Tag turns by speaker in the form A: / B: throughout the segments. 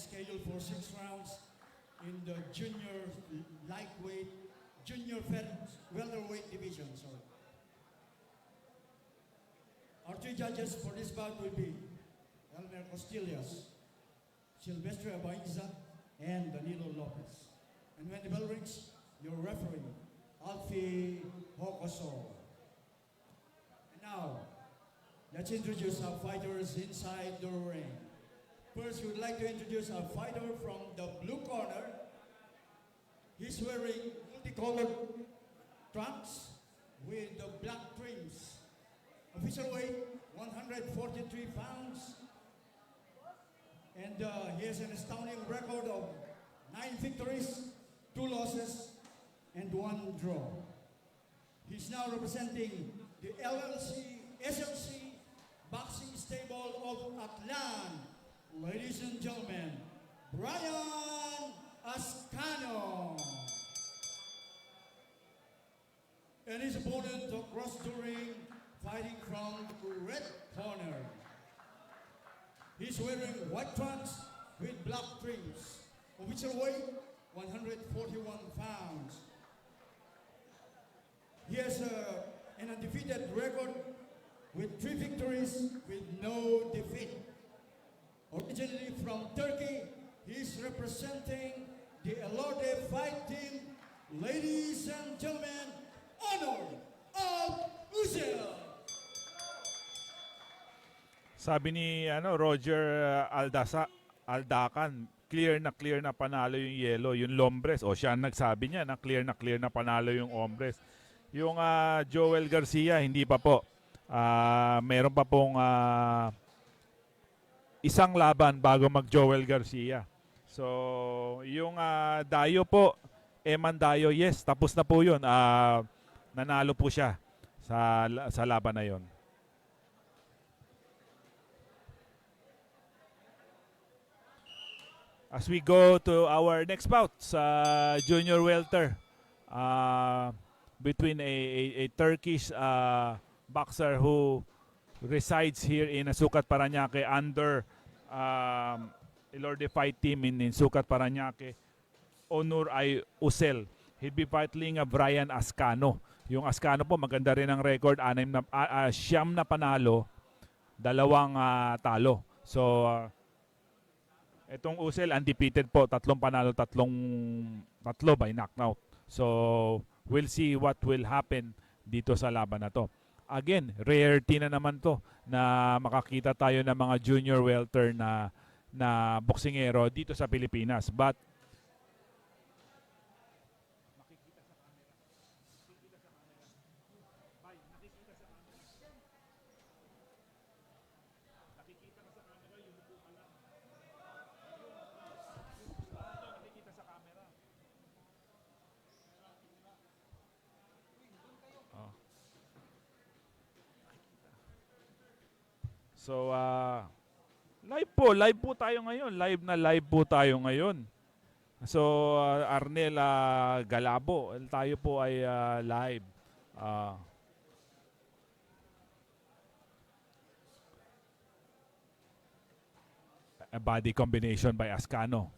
A: scheduled for 6 rounds in the junior lightweight, welterweight division. Sorry. Our three judges for this bout will be Elmer Costillas, Silvestre Abaiza, and Danilo Lopez. And when the bell rings, your referee, Alfie Hokoso. And now, let's introduce our fighters inside the ring. First, we would like to introduce our fighter from the blue corner. He's wearing multicolored trunks with the black trims. Official weight, 143 pounds. And he has an astounding record of 9 victories, 2 losses, and 1 draw. He's now representing the SLC Boxing Stable of Aklan. Ladies and gentlemen, Brian Ascano. And his opponent across the ring, fighting from the red corner. He's wearing white trunks with black trims. Official weight, 141 pounds. He has an undefeated record with 3 victories with no defeat. Originally from Turkey, he's representing the Elorde Fight Team. Ladies and gentlemen, Honor of Uzel.
B: Sabi ni Roger Aldacan, clear na panalo yung yellow, yung Lombres. O siya nagsabi niya na clear na panalo yung Hombres. Yung Joel Garcia, hindi pa po. Meron pa pong isang laban bago mag-Joel Garcia. So, yung Dayo po, Eman Dayo, yes, tapos na po yun. Nanalo po siya sa laban na yun. As we go to our next bout sa junior welter, between a Turkish boxer who resides here in Sucat, Parañaque under Elorde Fight Team in Sucat, Parañaque, Onur ay Usel. He'll be fighting Brian Ascano. Yung Ascano po, maganda rin ang record, 9 na panalo, 2 talo. So, itong Usel, undefeated po, 3 panalo, 3 by knockout. So, we'll see what will happen dito sa laban na to. Again, rarity na naman to na makakita tayo ng mga junior welter na boksingero dito sa Pilipinas. But so, live po tayo ngayon. Live po tayo ngayon. So, Arnel Galabo, tayo po ay live. A body combination by Ascano.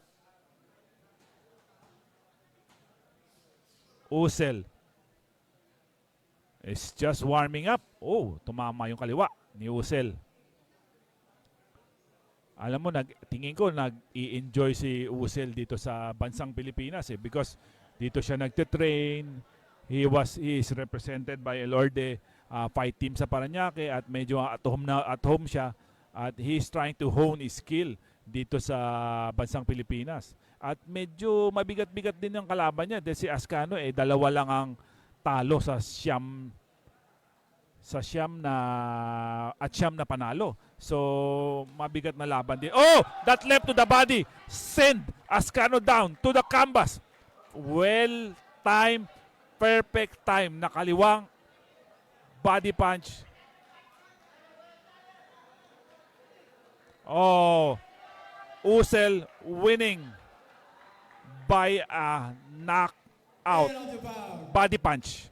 B: Usel is just warming up. Oh, tumama yung kaliwa ni Usel. Alam mo, tingin ko nag-i-enjoy si Usel dito sa bansang Pilipinas because dito siya nagte-train. He is represented by Elorde Fight Team sa Parañaque at medyo at home siya at he is trying to hone his skill dito sa bansang Pilipinas. At medyo mabigat-bigat din ang kalaban niya dahil si Ascano 2 lang ang talo sa siyam na panalo. So, mabigat na laban din. Oh! That left to the body. Send Ascano down to the canvas. Well time, perfect time. Nakaliwang body punch. Oh! Usel winning by a knockout body punch.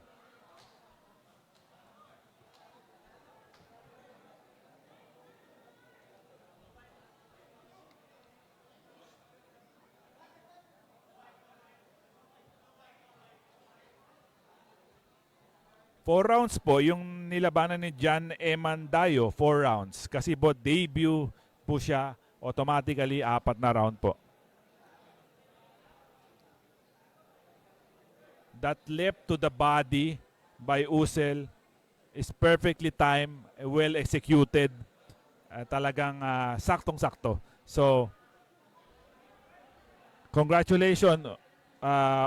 B: 4 rounds po yung nilabanan ni Jan Eman Dayo, 4 rounds. Kasi po debut po siya, automatically 4 na round po. That left to the body by Usel is perfectly timed, well executed. Talagang saktong-sakto. So, congratulations,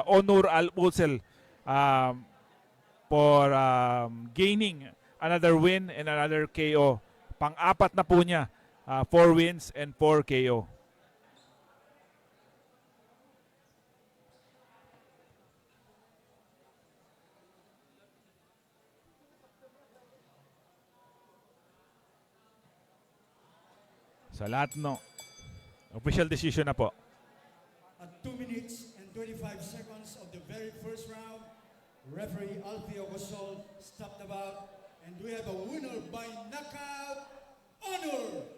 B: Onur Al-Usel, for gaining another win and another KO. Pang-4 na po niya, 4 wins and 4 KO. Sa lahat no, official decision na po.
A: At 2 minutes and 25 seconds of the very first round, referee Alfio Gosol stopped the bout, and we have a winner by knockout, Honor